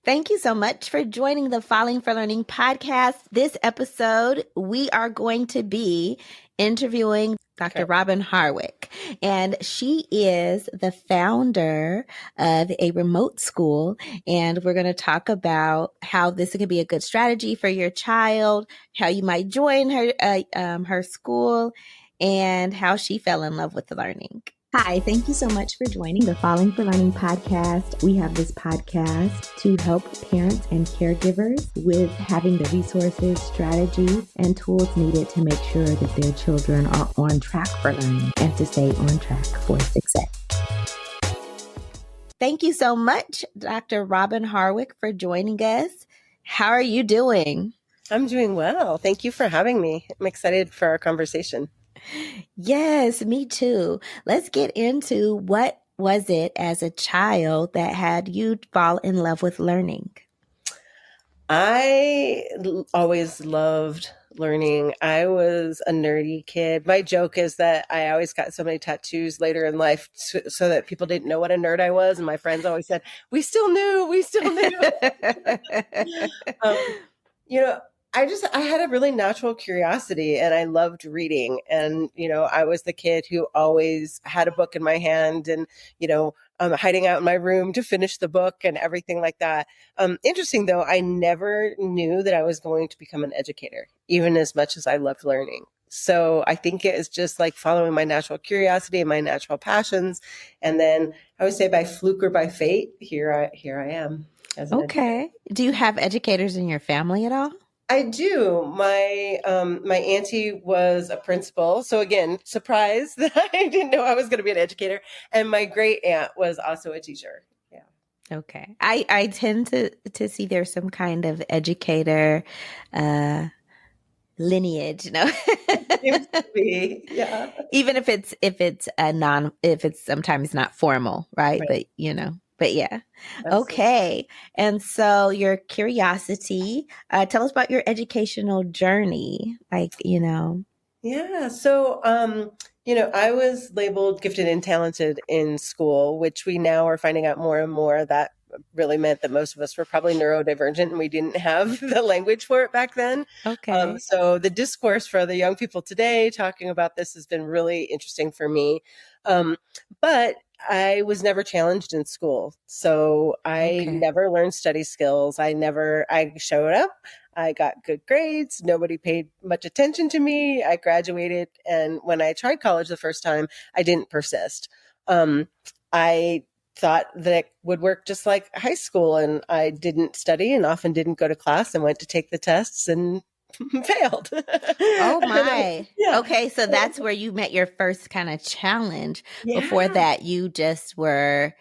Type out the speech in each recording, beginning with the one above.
Thank you so much for joining the Falling for Learning podcast. This episode, we are going to be interviewing Dr. Robin Harwick, and she is the founder of a remote school. And we're going to talk about how this could be a good strategy for your child, how you might join her school, and how she fell in love with learning. Hi, thank you so much for joining the Falling for Learning podcast. We have this podcast to help parents and caregivers with having the resources, strategies, and tools needed to make sure that their children are on track for learning and to stay on track for success. Thank you so much, Dr. Robin Harwick, for joining us. How are you doing? I'm doing well. Thank you for having me. I'm excited for our conversation. Yes, me too. Let's get into what was it as a child that had you fall in love with learning? I always loved learning. I was a nerdy kid. My joke is that I always got so many tattoos later in life so that people didn't know what a nerd I was. And my friends always said, we still knew. I had a really natural curiosity and I loved reading. And, I was the kid who always had a book in my hand and, hiding out in my room to finish the book and everything like that. Interesting though, I never knew that I was going to become an educator, even as much as I loved learning. So I think it is just like following my natural curiosity and my natural passions. And then I would say by fluke or by fate, here I am. Okay. Do you have educators in your family at all? I do. My auntie was a principal. So again, surprised that I didn't know I was going to be an educator. And my great aunt was also a teacher. Yeah. Okay. I tend to see there's some kind of educator lineage, Seems to be, yeah. Even if it's sometimes not formal, right? But yeah. Absolutely. Okay. And so your curiosity, tell us about your educational journey. Yeah. So, I was labeled gifted and talented in school, which we now are finding out more and more that really meant that most of us were probably neurodivergent and we didn't have the language for it back then. Okay. So the discourse for the young people today talking about this has been really interesting for me. But I was never challenged in school. So I never learned study skills. I showed up. I got good grades. Nobody paid much attention to me. I graduated. And when I tried college the first time, I didn't persist. I thought that it would work just like high school. And I didn't study and often didn't go to class and went to take the tests and failed. Oh my. Yeah. Okay. So that's where you met your first kind of challenge. Yeah. Before that, you just were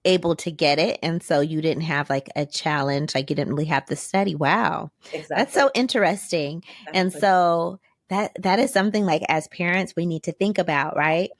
able to get it. And so you didn't have like a challenge, like you didn't really have to study. Wow. Exactly. That's so interesting. Exactly. And so that is something like as parents, we need to think about, right?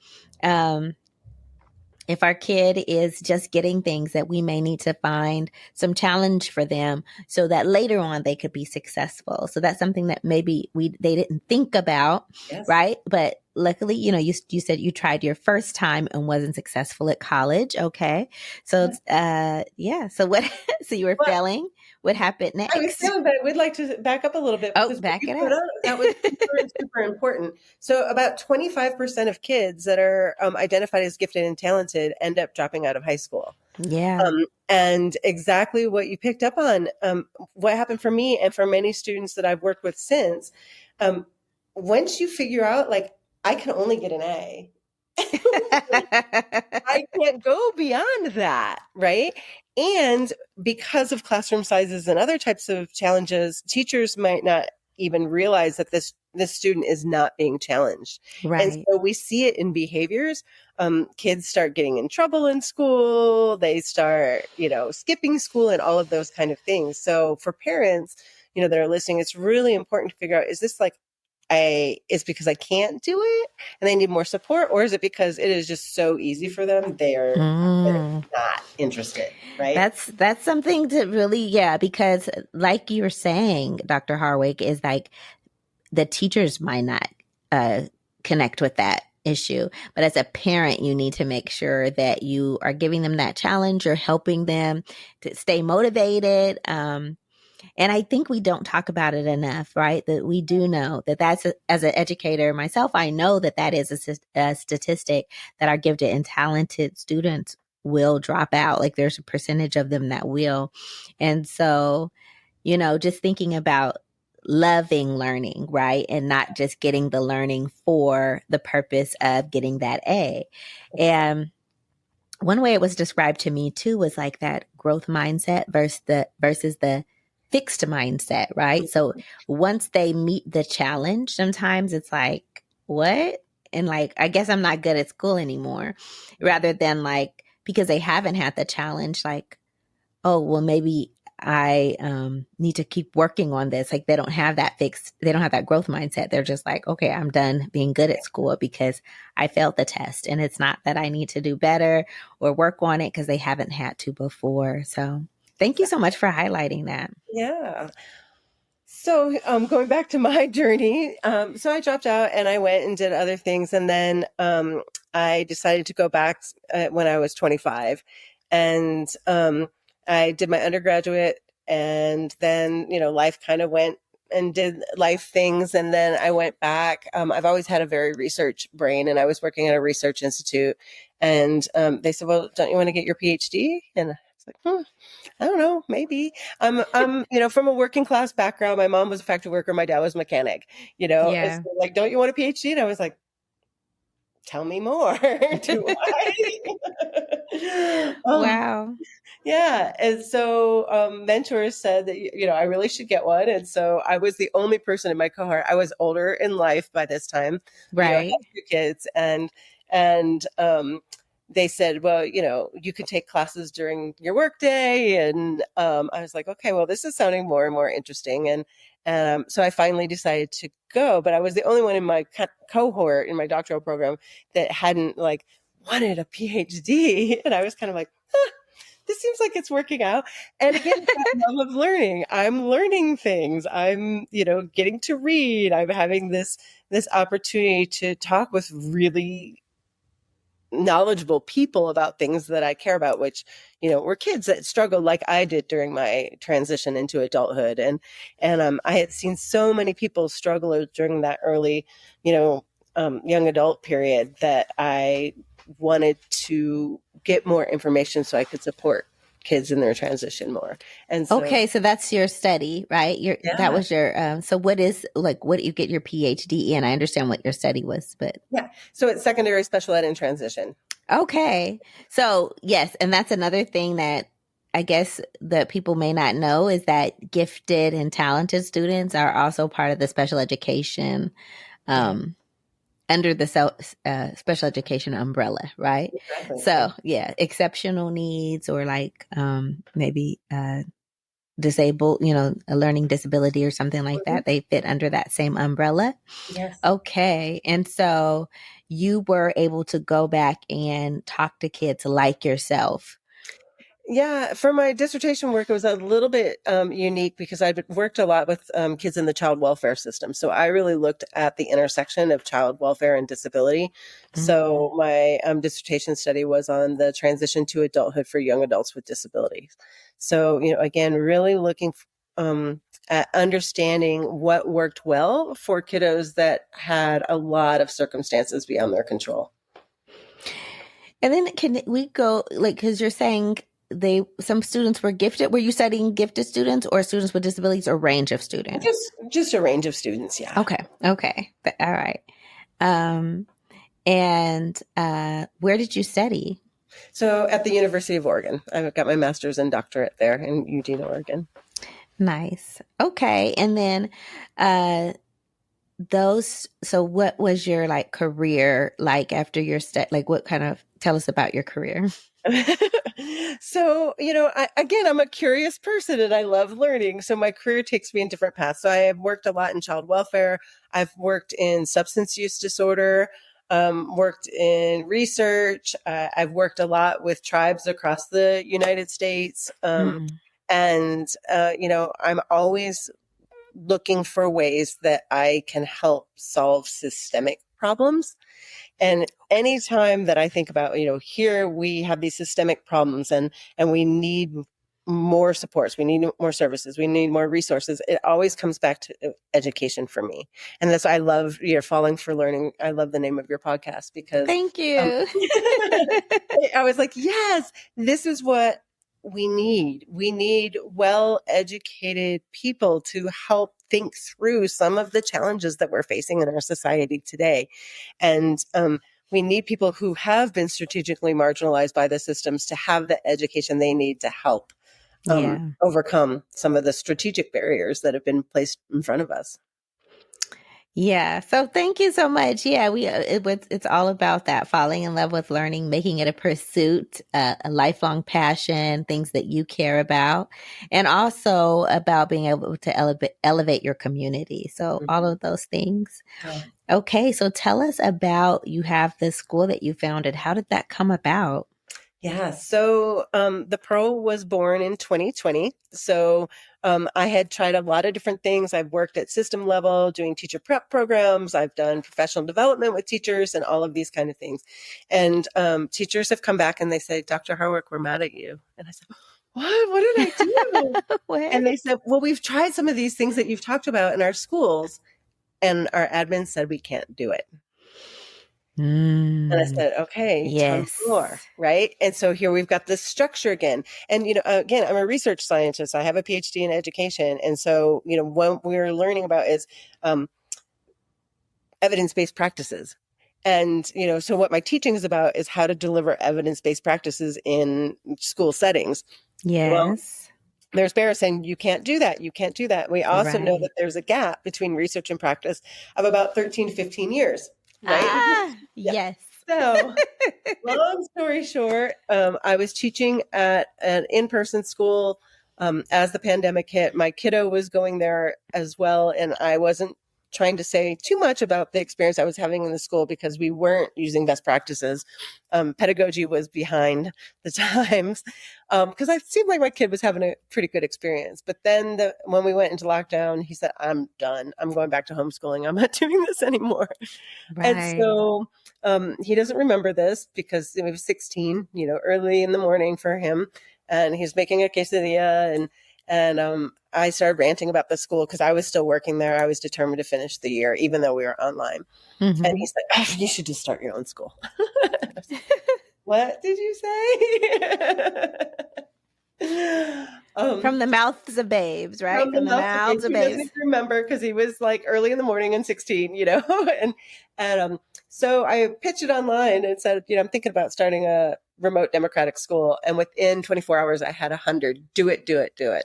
If our kid is just getting things, that we may need to find some challenge for them so that later on they could be successful. So that's something that maybe they didn't think about, yes. Right? But luckily, you said you tried your first time and wasn't successful at college. Okay. So, yeah. So so you were failing. What happened next? I was failing, but I would like to back up a little bit. Oh, back it up. That was super important. So about 25% of kids that are identified as gifted and talented end up dropping out of high school. Yeah. And exactly what you picked up on, what happened for me and for many students that I've worked with since, once you figure out, like, I can only get an A. I can't go beyond that, right? And because of classroom sizes and other types of challenges, teachers might not even realize that this student is not being challenged. Right. And so we see it in behaviors. Kids start getting in trouble in school. They start, skipping school and all of those kind of things. So for parents, that are listening, it's really important to figure out, is this like, is because I can't do it and they need more support, or is it because it is just so easy for them? They're not interested, right? That's something to really, because like you were saying, Dr. Harwick, is like the teachers might not connect with that issue. But as a parent, you need to make sure that you are giving them that challenge. You're helping them to stay motivated. And I think we don't talk about it enough, right? That we do know that as an educator myself, I know that is a statistic that our gifted and talented students will drop out. Like there's a percentage of them that will. And so, just thinking about loving learning, right? And not just getting the learning for the purpose of getting that A. And one way it was described to me too was like that growth mindset versus the fixed mindset, right? So once they meet the challenge, sometimes it's like, what? And like, I guess I'm not good at school anymore, rather than like, because they haven't had the challenge, like, oh, well, maybe I need to keep working on this. Like they don't have that growth mindset. They're just like, okay, I'm done being good at school because I failed the test. And it's not that I need to do better or work on it because they haven't had to before. So thank you so much for highlighting that. Yeah. So going back to my journey, so I dropped out and I went and did other things. And then I decided to go back when I was 25. And I did my undergraduate, and then, life kind of went and did life things. And then I went back. I've always had a very research brain, and I was working at a research institute. And they said, well, don't you want to get your PhD? And I was like, I don't know, maybe. I'm from a working class background. My mom was a factory worker. My dad was a mechanic, And Yeah. so like, don't you want a PhD? And I was like, tell me more. Do I? Wow. Yeah. And so mentors said that, I really should get one. And so I was the only person in my cohort. I was older in life by this time. I Right. had 2 kids, and they said, well, you can take classes during your workday. And I was like, okay, well, this is sounding more and more interesting. And so I finally decided to go, but I was the only one in my cohort in my doctoral program that hadn't like wanted a PhD. And I was kind of like, this seems like it's working out. And again, that love of learning. I'm learning things. I'm, getting to read. I'm having this opportunity to talk with really knowledgeable people about things that I care about, which, were kids that struggled like I did during my transition into adulthood. And I had seen so many people struggle during that early, young adult period that I wanted to get more information so I could support kids in their transition more. And so, Okay, so that's your study, right? That was your so what do you get your PhD in? I understand what your study was, but yeah. So it's secondary special ed and transition. okay. So yes, and that's another thing that I guess that people may not know is that gifted and talented students are also part of the special education under the special education umbrella, right? Exactly. So yeah, exceptional needs or like maybe disabled, a learning disability or something like that. They fit under that same umbrella. Yes. Okay. And so you were able to go back and talk to kids like yourself. Yeah, for my dissertation work, it was a little bit unique because I'd worked a lot with kids in the child welfare system. So I really looked at the intersection of child welfare and disability. Mm-hmm. So my dissertation study was on the transition to adulthood for young adults with disabilities. So, again, really looking at understanding what worked well for kiddos that had a lot of circumstances beyond their control. And then can we go like, because you're saying some students were gifted. Were you studying gifted students or students with disabilities or range of students? Just a range of students. Yeah. Okay. All right. And where did you study? So at the University of Oregon. I've got my master's and doctorate there in Eugene, Oregon. Nice. Okay. And then so what was your like career like after your like what kind of, tell us about your career. So, I'm a curious person and I love learning. So my career takes me in different paths. So I have worked a lot in child welfare. I've worked in substance use disorder, worked in research. I've worked a lot with tribes across the United States. And, I'm always looking for ways that I can help solve systemic problems. And anytime that I think about, here we have these systemic problems and we need more supports, we need more services, we need more resources, it always comes back to education for me. And that's why I love your Falling for Learning. I love the name of your podcast because Thank you. I was like, yes, this is what we need. We need well-educated people to help think through some of the challenges that we're facing in our society today. And we need people who have been strategically marginalized by the systems to have the education they need to help overcome some of the strategic barriers that have been placed in front of us. Yeah. So thank you so much. Yeah, it's all about that, falling in love with learning, making it a pursuit, a lifelong passion, things that you care about, and also about being able to elevate your community. So all of those things. Yeah. Okay. So tell us about, you have this school that you founded. How did that come about? Yeah. So the Pearl was born in 2020. So I had tried a lot of different things. I've worked at system level doing teacher prep programs. I've done professional development with teachers and all of these kind of things. And teachers have come back and they say, Dr. Harwick, we're mad at you. And I said, what? What did I do? And they said, well, we've tried some of these things that you've talked about in our schools. And our admin said we can't do it. And I said, okay, tell me more, right? And so here we've got this structure again. And, again, I'm a research scientist. I have a PhD in education. And so, what we're learning about is evidence-based practices. And, so what my teaching is about is how to deliver evidence-based practices in school settings. Yes. Well, there's barriers saying you can't do that. You can't do that. We also know that there's a gap between research and practice of about 13 to 15 years. Right? Yes. So, long story short, I was teaching at an in-person school as the pandemic hit. My kiddo was going there as well, and I wasn't trying to say too much about the experience I was having in the school because we weren't using best practices. Pedagogy was behind the times because I seemed like my kid was having a pretty good experience. But then when we went into lockdown, he said, I'm done. I'm going back to homeschooling. I'm not doing this anymore. Right. And so he doesn't remember this because he was 16, early in the morning for him. And he's making a quesadilla and I started ranting about the school because I was still working there. I was determined to finish the year, even though we were online. Mm-hmm. And he's like, oh, you should just start your own school. What did you say? From the mouths of babes, right? From the mouths of babes. He doesn't remember because he was like early in the morning and 16, and so I pitched it online and said, I'm thinking about starting a remote democratic school. And within 24 hours, I had 100. Do it.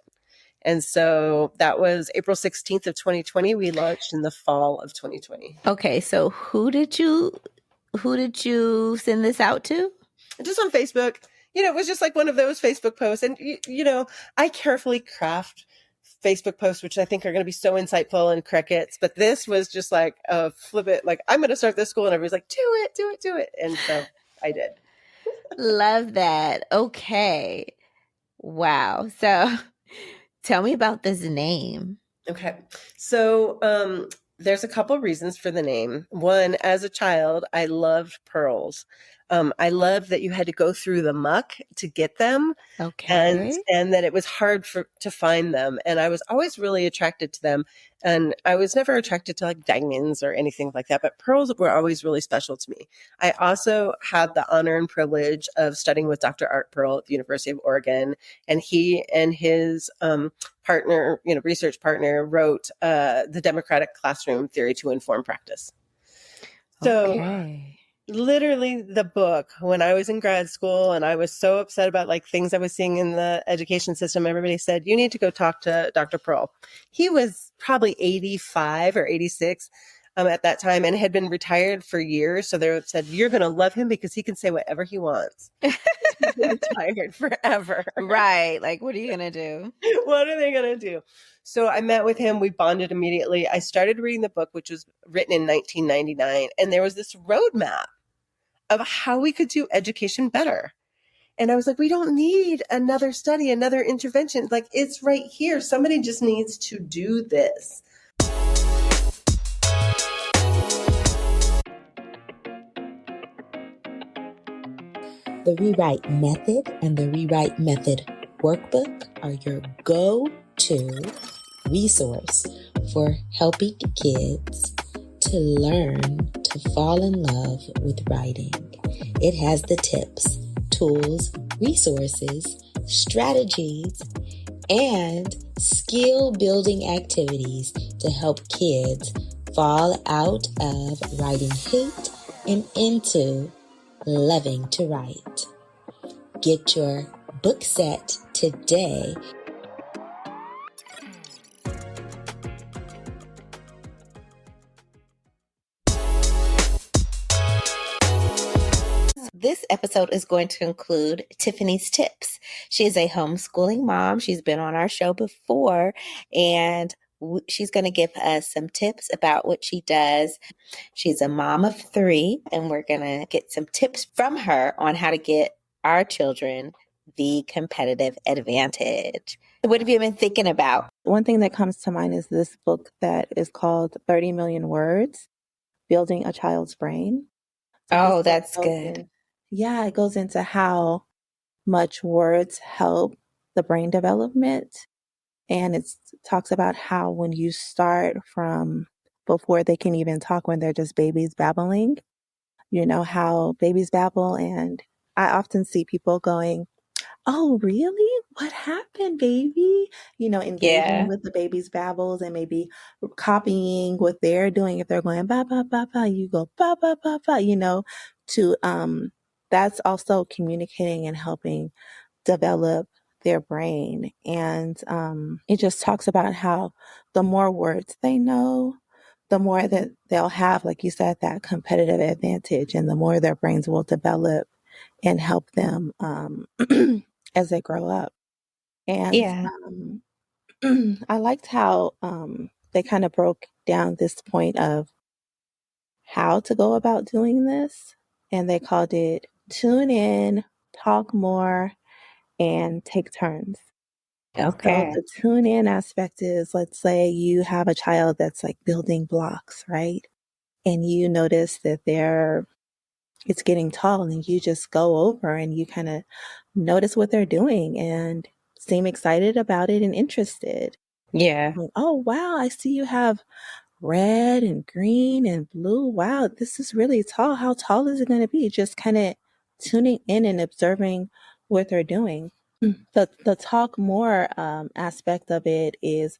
And so that was April 16th of 2020. We launched in the fall of 2020. Okay. So who did you send this out to? Just on Facebook. It was just like one of those Facebook posts. And, I carefully craft Facebook posts, which I think are going to be so insightful and crickets. But this was just like a flip it. Like, I'm going to start this school. And everybody's like, do it. And so I did. Love that. Okay. Wow. So tell me about this name. Okay. So there's a couple reasons for the name. One, as a child, I loved pearls. I loved that you had to go through the muck to get them. Okay. And that it was hard to find them. And I was always really attracted to them. And I was never attracted to like diamonds or anything like that. But pearls were always really special to me. I also had the honor and privilege of studying with Dr. Art Pearl at the University of Oregon. And he and his partner, research partner, wrote the Democratic Classroom Theory to Inform Practice. So literally the book, when I was in grad school and I was so upset about like things I was seeing in the education system, everybody said, you need to go talk to Dr. Pearl. He was probably 85 or 86 at that time and had been retired for years. So they said, you're going to love him because he can say whatever he wants. He's been retired forever. Right. Like, what are you going to do? What are they going to do? So I met with him. We bonded immediately. I started reading the book, which was written in 1999. And there was this roadmap of how we could do education better. And I was like, we don't need another study, another intervention. Like, it's right here. Somebody just needs to do this. The Rewrite Method and the Rewrite Method Workbook are your go-to resource for helping kids to learn to fall in love with writing. It has the tips, tools, resources, strategies, and skill-building activities to help kids fall out of writing hate and into loving to write. Get your book set today. This episode is going to include Tiffany's tips. She is a homeschooling mom. She's been on our show before, and she's going to give us some tips about what she does. She's a mom of 3, and we're going to get some tips from her on how to get our children the competitive advantage. What have you been thinking about? One thing that comes to mind is this book that is called 30 Million Words, Building a Child's Brain. Oh, that's good. It goes into how much words help the brain development. And it talks about how when you start from before they can even talk, when they're just babies babbling, you know, how babies babble. And I often see people going, "Oh, really? What happened, baby?" You know, engaging with the baby's babbles and maybe copying what they're doing. If they're going ba ba ba ba, you go ba ba ba ba, you know, to that's also communicating and helping develop their brain. And it just talks about how the more words they know, the more that they'll have, like you said, that competitive advantage, and the more their brains will develop and help them as they grow up. And I liked how they kind of broke down this point of how to go about doing this. And they called it tune in, talk more, and take turns. Okay. So the tune in aspect is, let's say you have a child that's like building blocks, right? And you notice that it's getting tall, and you just go over and you kind of notice what they're doing and seem excited about it and interested. Yeah. Like, oh, wow, I see you have red and green and blue. Wow, this is really tall. How tall is it going to be? Just kind of tuning in and observing what they're doing. The talk more aspect of it is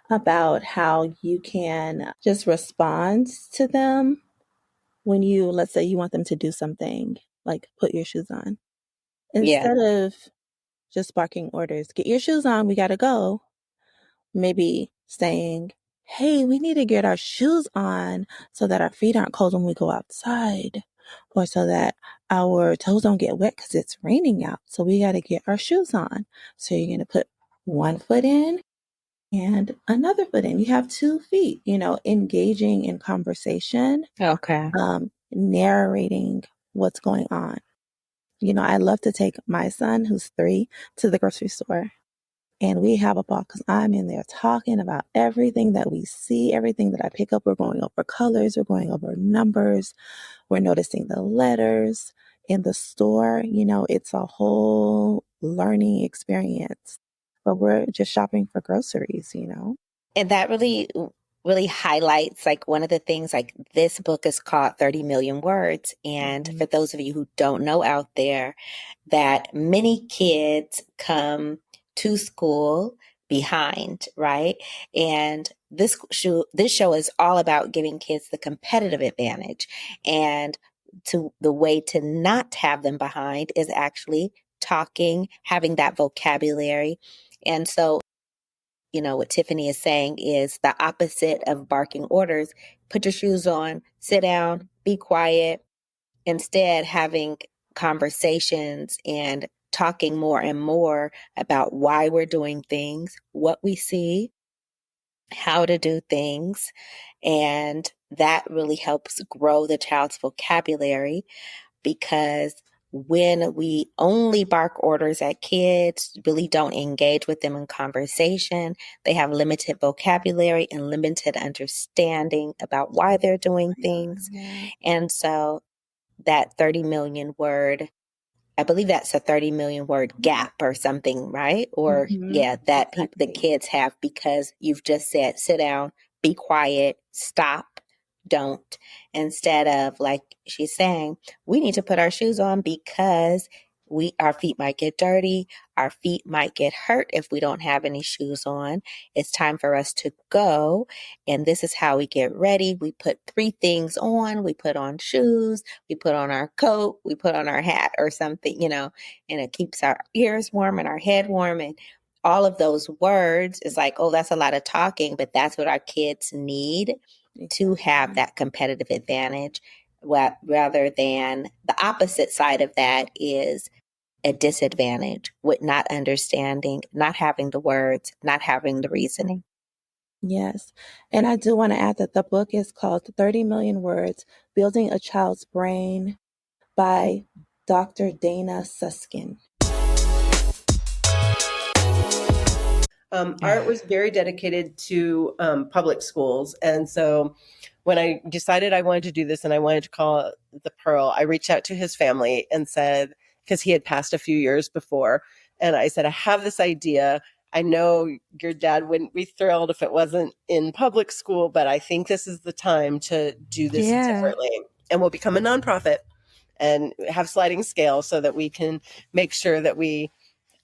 about how you can just respond to them when let's say you want them to do something, like put your shoes on. Instead of just barking orders, get your shoes on, we got to go. Maybe saying, hey, we need to get our shoes on so that our feet aren't cold when we go outside, or so that our toes don't get wet because it's raining out. So we got to get our shoes on. So you're going to put one foot in and another foot in. You have 2 feet, engaging in conversation. Okay. Narrating what's going on. I love to take my son, who's 3, to the grocery store. And we have a ball because I'm in there talking about everything that we see, everything that I pick up. We're going over colors. We're going over numbers. We're noticing the letters in the store. It's a whole learning experience. But we're just shopping for groceries, And that really highlights, like, one of the things, like, this book is called 30 Million Words. And for those of you who don't know out there, that many kids come to school behind, right? And this show is all about giving kids the competitive advantage. And the way to not have them behind is actually talking, having that vocabulary. And so, what Tiffany is saying is the opposite of barking orders. Put your shoes on, sit down, be quiet. Instead, having conversations and talking more and more about why we're doing things, what we see, how to do things. And that really helps grow the child's vocabulary, because when we only bark orders at kids, really don't engage with them in conversation, they have limited vocabulary and limited understanding about why they're doing things. And so that 30 million word I believe that's a 30 million word gap or something, right? Or that the kids have, because you've just said, sit down, be quiet, stop, don't, instead of, like she's saying, we need to put our shoes on because our feet might get dirty. Our feet might get hurt if we don't have any shoes on. It's time for us to go. And this is how we get ready. We put 3 things on. We put on shoes. We put on our coat. We put on our hat or something, and it keeps our ears warm and our head warm. And all of those words is like, oh, that's a lot of talking, but that's what our kids need to have that competitive advantage, rather than the opposite side of that is a disadvantage with not understanding, not having the words, not having the reasoning. Yes. And I do want to add that the book is called 30 Million Words, Building a Child's Brain by Dr. Dana Suskin. Art was very dedicated to public schools. And so when I decided I wanted to do this and I wanted to call it the Pearl, I reached out to his family and said, because he had passed a few years before, and I said, I have this idea. I know your dad wouldn't be thrilled if it wasn't in public school, but I think this is the time to do this differently. And we'll become a nonprofit and have sliding scale so that we can make sure that we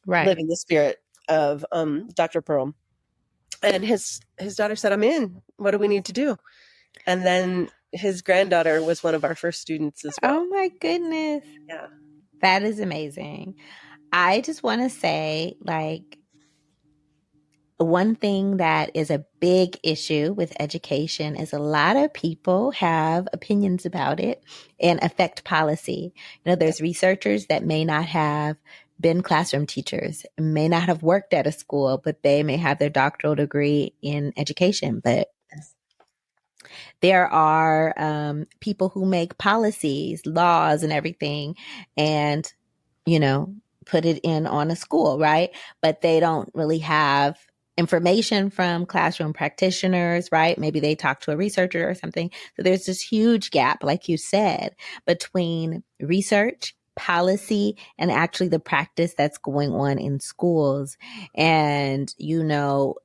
live in the spirit of Dr. Pearl. And his daughter said, I'm in. What do we need to do? And then his granddaughter was one of our first students as well. Oh my goodness. Yeah. That is amazing. I just want to say, like, one thing that is a big issue with education is a lot of people have opinions about it and affect policy. There's researchers that may not have been classroom teachers, may not have worked at a school, but they may have their doctoral degree in education. But there are people who make policies, laws, and everything, and, put it in on a school, right? But they don't really have information from classroom practitioners, right? Maybe they talk to a researcher or something. So there's this huge gap, like you said, between research, policy, and actually the practice that's going on in schools. And,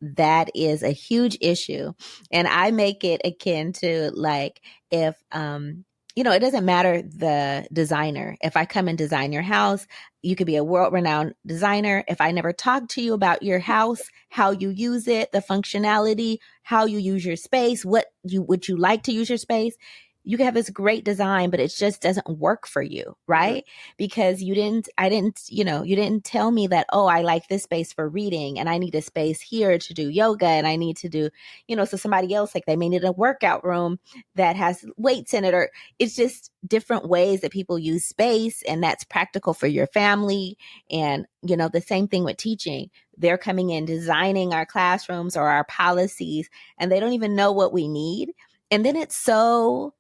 that is a huge issue. And I make it akin to, like, if, it doesn't matter the designer. If I come and design your house, you could be a world-renowned designer. If I never talk to you about your house, how you use it, the functionality, how you use your space, would you like to use your space? You can have this great design, but it just doesn't work for you, right? Because you didn't tell me that, oh, I like this space for reading and I need a space here to do yoga and I need to do, so somebody else, like, they may need a workout room that has weights in it, or it's just different ways that people use space, and that's practical for your family. And, the same thing with teaching. They're coming in, designing our classrooms or our policies, and they don't even know what we need. And then it's so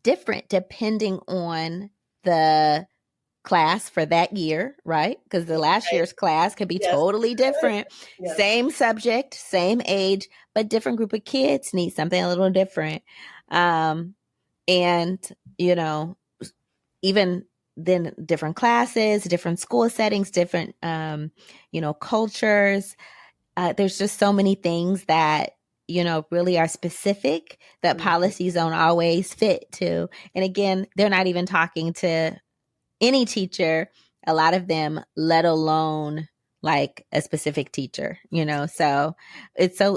different depending on the class for that year, right? Because the last year's class could be totally different. Same subject, same age, but different group of kids need something a little different. And, even then different classes, different school settings, different, cultures. There's just so many things that, really are specific that policies don't always fit to. And again, they're not even talking to any teacher, a lot of them, let alone like a specific teacher, so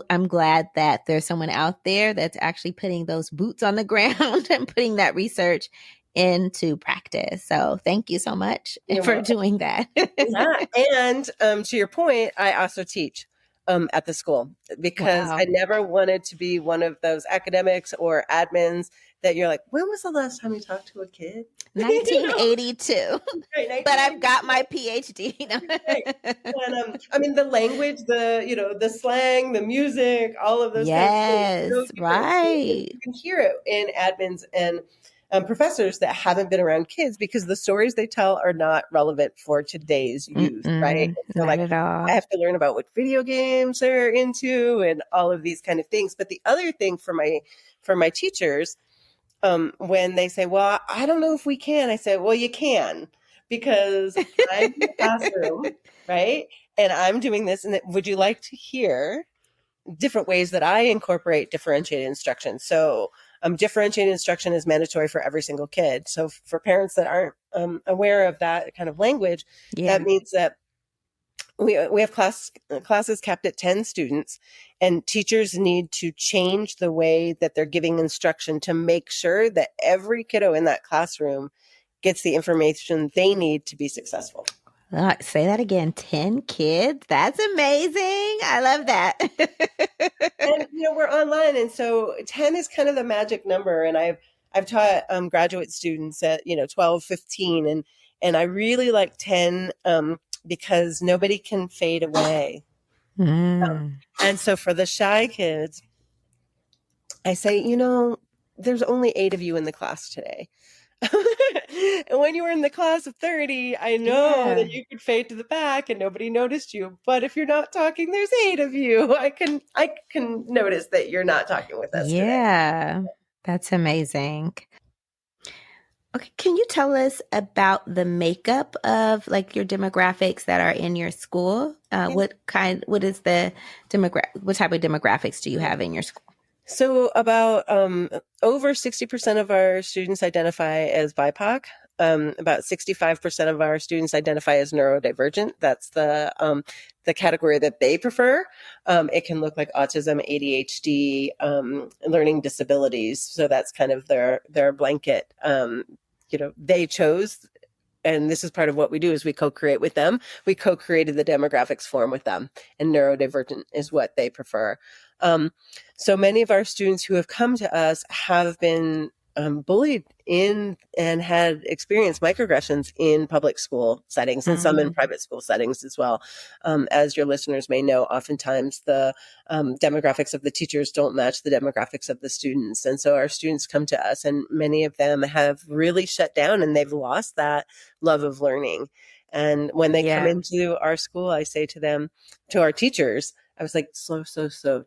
I'm glad that there's someone out there that's actually putting those boots on the ground and putting that research into practice. So thank you so much for doing that. And to your point, I also teach at the school because I never wanted to be one of those academics or admins that you're like, when was the last time you talked to a kid? 1982. Right, but I've got my PhD. Right. And the language, the slang, the music, all of those things. Yes, right. You can hear it in admins and professors that haven't been around kids because the stories they tell are not relevant for today's youth, right? So not at all. I have to learn about what video games they're into and all of these kind of things. But the other thing for my teachers, when they say, well, I don't know if we can, I say, well, you can, because I'm in the classroom, right? And I'm doing this. And would you like to hear different ways that I incorporate differentiated instruction? So differentiated instruction is mandatory for every single kid. So for parents that aren't aware of that kind of language, that means that we have classes capped at 10 students, and teachers need to change the way that they're giving instruction to make sure that every kiddo in that classroom gets the information they need to be successful. Say that again. 10 kids. That's amazing. I love that. And we're online, and so 10 is kind of the magic number. And I've taught graduate students at 12, 15, and I really like 10 because nobody can fade away. And so for the shy kids, I say, there's only 8 of you in the class today. And when you were in the class of 30, I know that you could fade to the back and nobody noticed you. But if you're not talking, there's 8 of you. I can notice that you're not talking with us today. That's amazing. Okay, can you tell us about the makeup of like your demographics that are in your school? What type of demographics do you have in your school? So about over 60% of our students identify as BIPOC. About 65% of our students identify as neurodivergent. That's the category that they prefer. It can look like autism, ADHD, learning disabilities. So that's kind of their blanket. They chose, and this is part of what we do, is we co-create with them. We co-created the demographics form with them, and neurodivergent is what they prefer. So many of our students who have come to us have been bullied in and had experienced microaggressions in public school settings, and some in private school settings as well. As your listeners may know, oftentimes the demographics of the teachers don't match the demographics of the students. And so our students come to us, and many of them have really shut down, and they've lost that love of learning. And when they come into our school, I say to them, to our teachers, I was like, slow,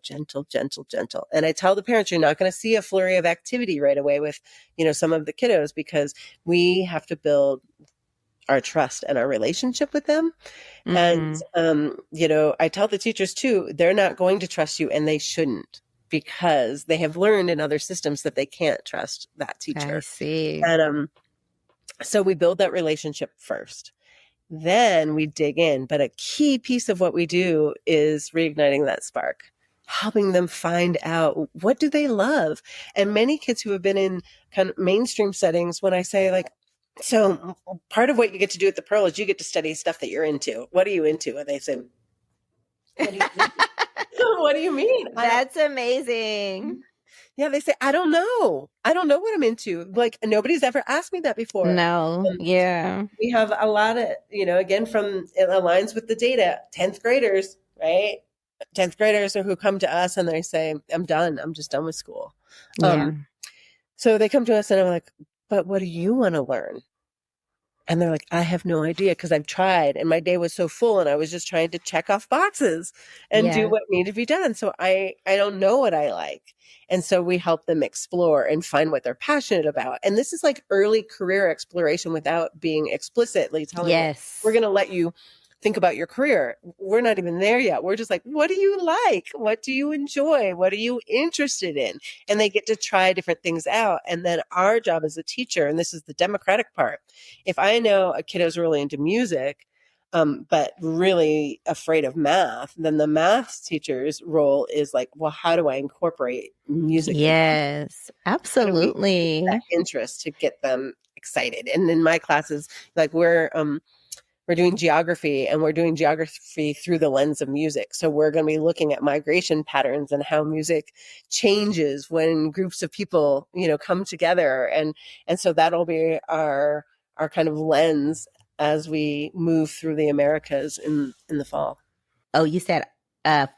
gentle, gentle, gentle. And I tell the parents, you're not going to see a flurry of activity right away with, some of the kiddos, because we have to build our trust and our relationship with them. And, I tell the teachers too, they're not going to trust you, and they shouldn't, because they have learned in other systems that they can't trust that teacher. I see. And so we build that relationship first. Then we dig in. But a key piece of what we do is reigniting that spark, helping them find out, what do they love? And many kids who have been in kind of mainstream settings, when I say like, so part of what you get to do at the Pearl is you get to study stuff that you're into. What are you into? And they say, what do you mean? What do you mean? That's amazing. Yeah, they say, I don't know. I don't know what I'm into. Like, nobody's ever asked me that before. No. We have a lot of, again, it aligns with the data, 10th graders, right? 10th graders who come to us and they say, I'm done. I'm just done with school. So they come to us and I'm like, but what do you want to learn? And they're like, I have no idea, because I've tried and my day was so full and I was just trying to check off boxes and do what needed to be done. So I don't know what I like. And so we help them explore and find what they're passionate about. And this is like early career exploration without being explicitly telling them, we're going to let you think about your career. We're not even there yet. We're just like, what do you like? What do you enjoy? What are you interested in? And they get to try different things out. And then our job as a teacher, and this is the democratic part, if I know a kiddo's really into music, but really afraid of math, then the math teacher's role is like, well, how do I incorporate music? Yes, absolutely. That interest to get them excited. And in my classes, like we're doing geography, and we're doing geography through the lens of music. So we're going to be looking at migration patterns and how music changes when groups of people, come together. And so that'll be our kind of lens as we move through the Americas in the fall. Oh, you said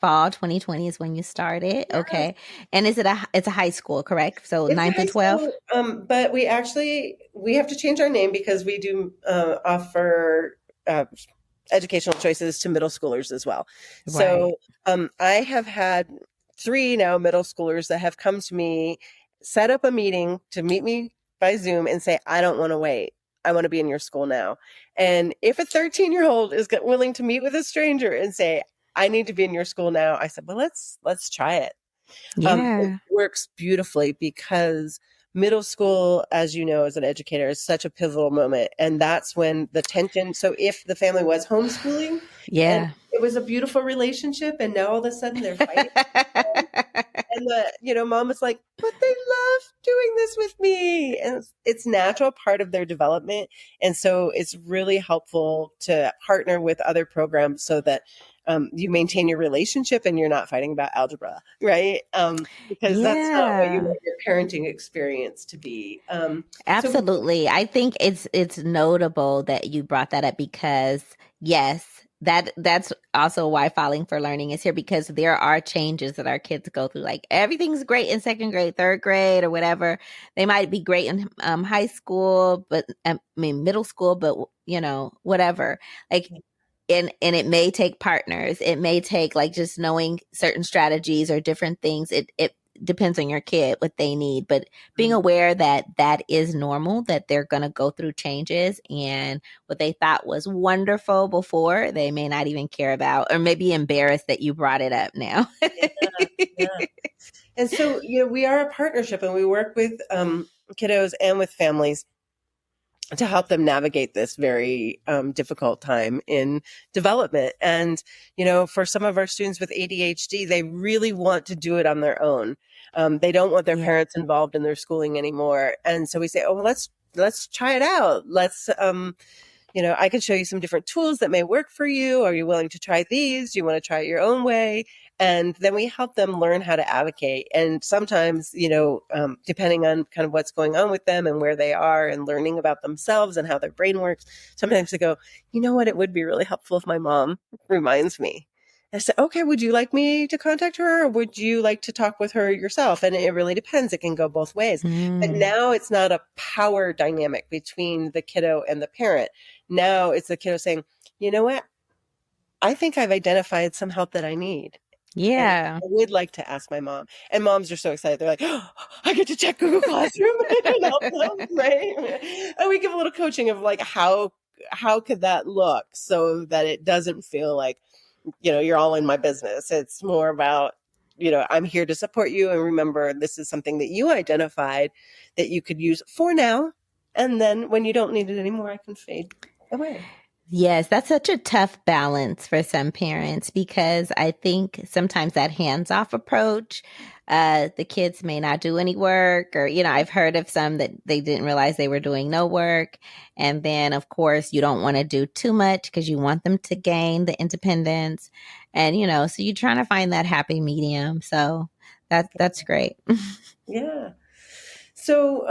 fall 2020 is when you started. Yes. Okay. And it's a high school, correct? So it's 9th and 12th? But we have to change our name because we do offer educational choices to middle schoolers as well. Right. So I have had 3 now middle schoolers that have come to me, set up a meeting to meet me by Zoom and say, I don't want to wait. I want to be in your school now. And if a 13-year-old is willing to meet with a stranger and say, I need to be in your school now, I said, well, let's try it. It Yeah. works beautifully because middle school, as you know, as an educator, is such a pivotal moment. And that's when the tension. So if the family was homeschooling and Yeah. it was a beautiful relationship, and now all of a sudden they're fighting, and mom is like, but they love doing this with me. And it's natural part of their development. And so it's really helpful to partner with other programs so that you maintain your relationship and you're not fighting about algebra, right? Because that's not what you Yeah. want your parenting experience to be. Absolutely. I think it's notable that you brought that up because yes, that's also why Filing for Learning is here, because there are changes that our kids go through. Like everything's great in second grade, third grade, or whatever. They might be great in high school, but middle school, but whatever. Like and it may take partners. It may take like just knowing certain strategies or different things. It depends on your kid what they need, but being aware that that is normal, that they're going to go through changes, and what they thought was wonderful before they may not even care about, or maybe embarrassed that you brought it up now. Yeah. And so we are a partnership, and we work with kiddos and with families to help them navigate this very difficult time in development. And, for some of our students with ADHD, they really want to do it on their own. They don't want their parents involved in their schooling anymore. And so we say, oh, well, let's try it out. Let's, I can show you some different tools that may work for you. Are you willing to try these? Do you want to try it your own way? And then we help them learn how to advocate. And sometimes, depending on kind of what's going on with them and where they are and learning about themselves and how their brain works, sometimes they go, you know what, it would be really helpful if my mom reminds me. I said, okay, would you like me to contact her, or would you like to talk with her yourself? And it really depends. It can go both ways. But now it's not a power dynamic between the kiddo and the parent. Now it's the kiddo saying, you know what? I think I've identified some help that I need. And Yeah. I would like to ask my mom. And moms are so excited. They're like, oh, I get to check Google Classroom and help them, right? And we give a little coaching of like, how could that look so that it doesn't feel like, you're all in my business. It's more about, I'm here to support you. And remember, this is something that you identified that you could use for now. And then when you don't need it anymore, I can fade away. Yes, that's such a tough balance for some parents, because I think sometimes that hands-off approach, the kids may not do any work, or, I've heard of some that they didn't realize they were doing no work. And then, of course, you don't want to do too much because you want them to gain the independence. And, so you're trying to find that happy medium. So that's great. Yeah. So,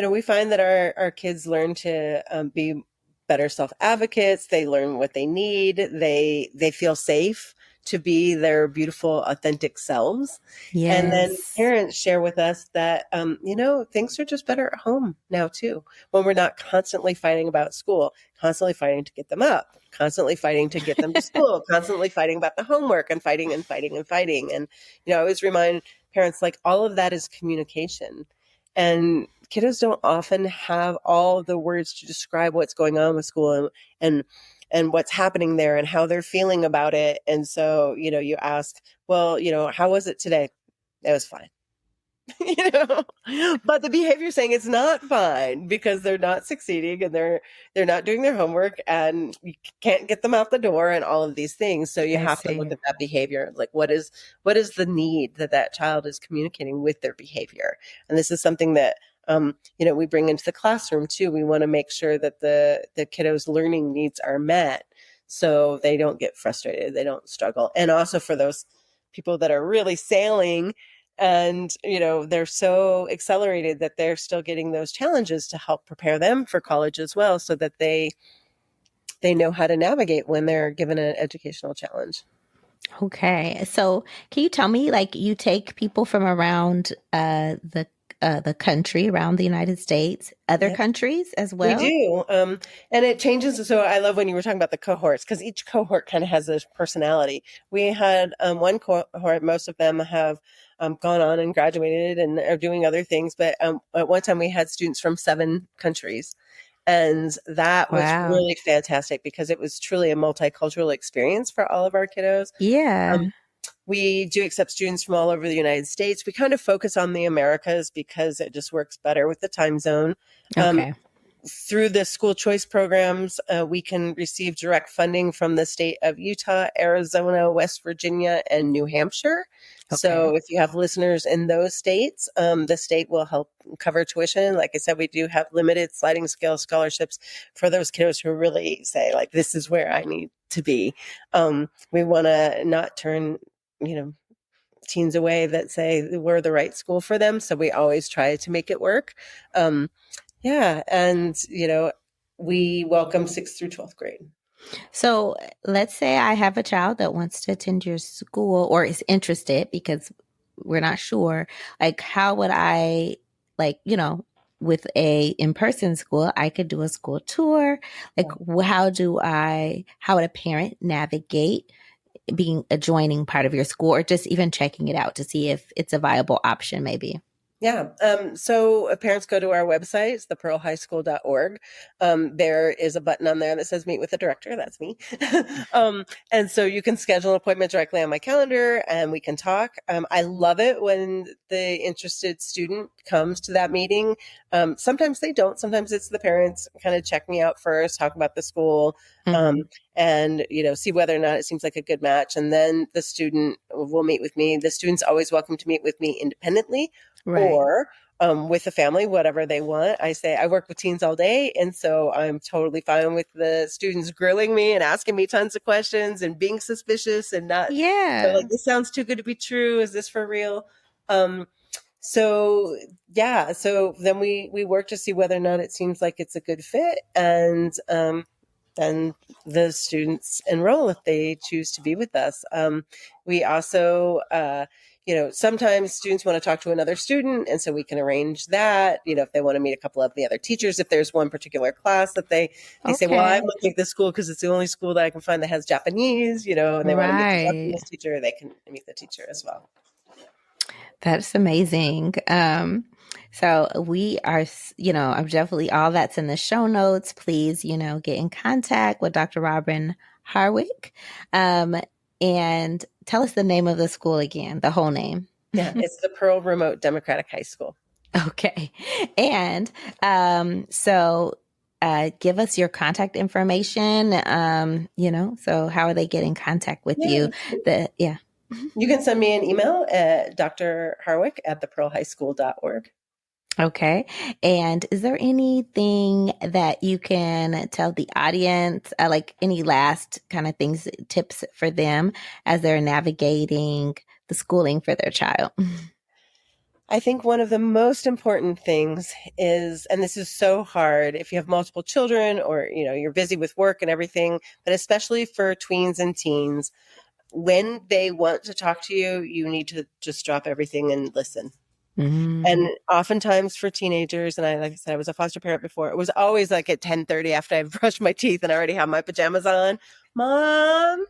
we find that our kids learn to be better self-advocates. They learn what they need. They feel safe to be their beautiful, authentic selves. And then Yes. parents share with us that, things are just better at home now too, when we're not constantly fighting about school, constantly fighting to get them up, constantly fighting to get them to school, constantly fighting about the homework, and fighting and fighting and fighting. And, I always remind parents, like, all of that is communication. And kiddos don't often have all the words to describe what's going on with school and what's happening there and how they're feeling about it. And so, you ask, well, how was it today? It was fine. But the behavior saying it's not fine because they're not succeeding and they're not doing their homework and you can't get them out the door and all of these things. So you have to look at that behavior. Like, what is the need that child is communicating with their behavior? And this is something that, we bring into the classroom too. We want to make sure that the kiddos' learning needs are met so they don't get frustrated, they don't struggle. And also for those people that are really sailing and, they're so accelerated that they're still getting those challenges, to help prepare them for college as well, so that they know how to navigate when they're given an educational challenge. Okay. So can you tell me, like, you take people from around the country, around the United States, other countries as well? We do. And it changes. So I love when you were talking about the cohorts, because each cohort kind of has a personality. We had one cohort, most of them have gone on and graduated and are doing other things. But at one time we had students from 7 countries. And that was Wow. really fantastic because it was truly a multicultural experience for all of our kiddos. Yeah. We do accept students from all over the United States. We kind of focus on the Americas because it just works better with the time zone. Okay. Through the school choice programs, we can receive direct funding from the state of Utah, Arizona, West Virginia, and New Hampshire. Okay. So if you have listeners in those states, the state will help cover tuition. Like I said, we do have limited sliding scale scholarships for those kiddos who really say, like, this is where I need to be. We want to not turn, teens away that say we're the right school for them. So we always try to make it work. Yeah. And, we welcome 6th through 12th grade. So let's say I have a child that wants to attend your school or is interested because we're not sure. Like, how would I, with a in-person school, I could do a school tour. Like, how would a parent navigate being a joining part of your school or just even checking it out to see if it's a viable option maybe? Yeah. So parents go to our website, it's thepearlhighschool.org. There is a button on there that says meet with the director. That's me. And so you can schedule an appointment directly on my calendar and we can talk. I love it when the interested student comes to that meeting. Sometimes they don't. Sometimes it's the parents kind of check me out first, talk about the school, and, see whether or not it seems like a good match. And then the student will meet with me. The student's always welcome to meet with me independently. Right. Or with the family, whatever they want. I say I work with teens all day. And so I'm totally fine with the students grilling me and asking me tons of questions and being suspicious and not like, this sounds too good to be true. Is this for real? So then we work to see whether or not it seems like it's a good fit. And then the students enroll if they choose to be with us. We also, sometimes students want to talk to another student, and so we can arrange that, if they want to meet a couple of the other teachers, if there's one particular class that they say, well, I'm looking at this school because it's the only school that I can find that has Japanese, and they want to meet the Japanese teacher, they can meet the teacher as well. That's amazing. So we are, I'm definitely, all that's in the show notes. Please, get in contact with Dr. Robin Harwick. And tell us the name of the school again, the whole name. Yeah, it's the Pearl Remote Democratic High School. Okay. And so give us your contact information, so how are they getting in contact with you? You can send me an email at drharwick@thepearlhighschool.org. Okay. And is there anything that you can tell the audience, like any last kind of things, tips for them as they're navigating the schooling for their child? I think one of the most important things is, and this is so hard if you have multiple children or, you're busy with work and everything, but especially for tweens and teens, when they want to talk to you, you need to just drop everything and listen. Mm-hmm. And oftentimes for teenagers, and like I said, I was a foster parent before, it was always like at 10:30 after I've brushed my teeth and I already have my pajamas on. Mom,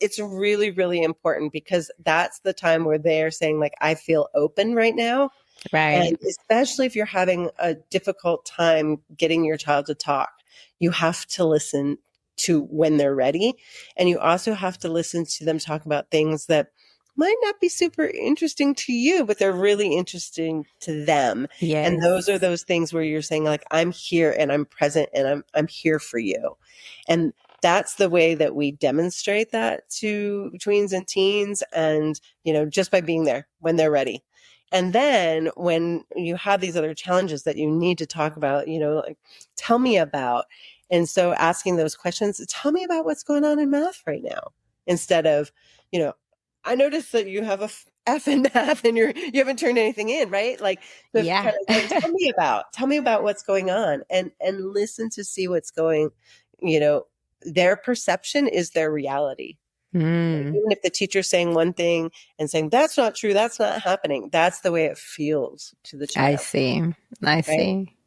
it's really, really important because that's the time where they're saying, like, I feel open right now. Right. And especially if you're having a difficult time getting your child to talk, you have to listen to when they're ready. And you also have to listen to them talk about things that might not be super interesting to you, but they're really interesting to them. Yes. And those are those things where you're saying, like, I'm here and I'm present and I'm here for you. And that's the way that we demonstrate that to tweens and teens, and, just by being there when they're ready. And then when you have these other challenges that you need to talk about, like, tell me about. And so asking those questions, tell me about what's going on in math right now, instead of, I noticed that you have a F in math and you haven't turned anything in, right? Like, yeah. Kind of like, tell me about what's going on, and listen to see what's going, their perception is their reality. Even if the teacher's saying one thing and saying, that's not true, that's not happening, that's the way it feels to the child. I see.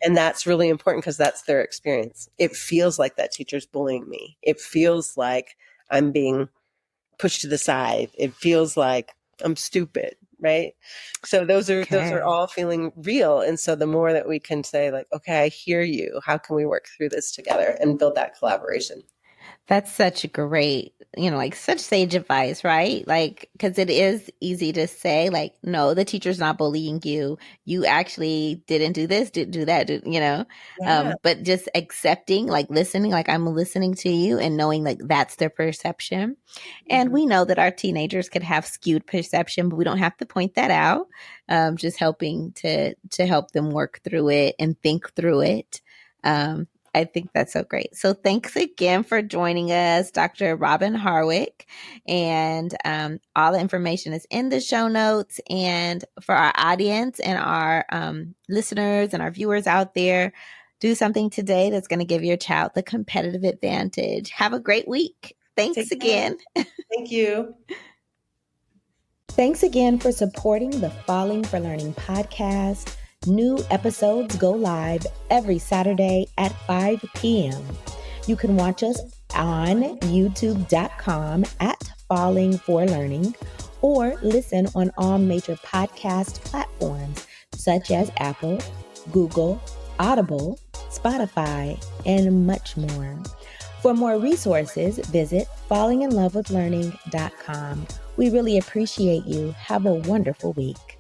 And that's really important because that's their experience. It feels like that teacher's bullying me. It feels like I'm being pushed to the side. It feels like I'm stupid, right? So those are Okay. all feeling real. And so the more that we can say like, okay, I hear you. How can we work through this together and build that collaboration? That's such a great, like such sage advice, right? Like, because it is easy to say, like, no, the teacher's not bullying you. You actually didn't do this, didn't do that, Yeah. but just accepting, like listening, like I'm listening to you and knowing like that's their perception. And we know that our teenagers could have skewed perception, but we don't have to point that out. Just helping to help them work through it and think through it. I think that's so great. So thanks again for joining us, Dr. Robin Harwick. And all the information is in the show notes. And for our audience and our listeners and our viewers out there, do something today that's going to give your child the competitive advantage. Have a great week. Thanks Take care. again. Thank you. Thanks again for supporting the Falling for Learning podcast. New episodes go live every Saturday at 5 p.m. You can watch us on youtube.com at Falling for Learning or listen on all major podcast platforms such as Apple, Google, Audible, Spotify, and much more. For more resources, visit fallinginlovewithlearning.com. We really appreciate you. Have a wonderful week.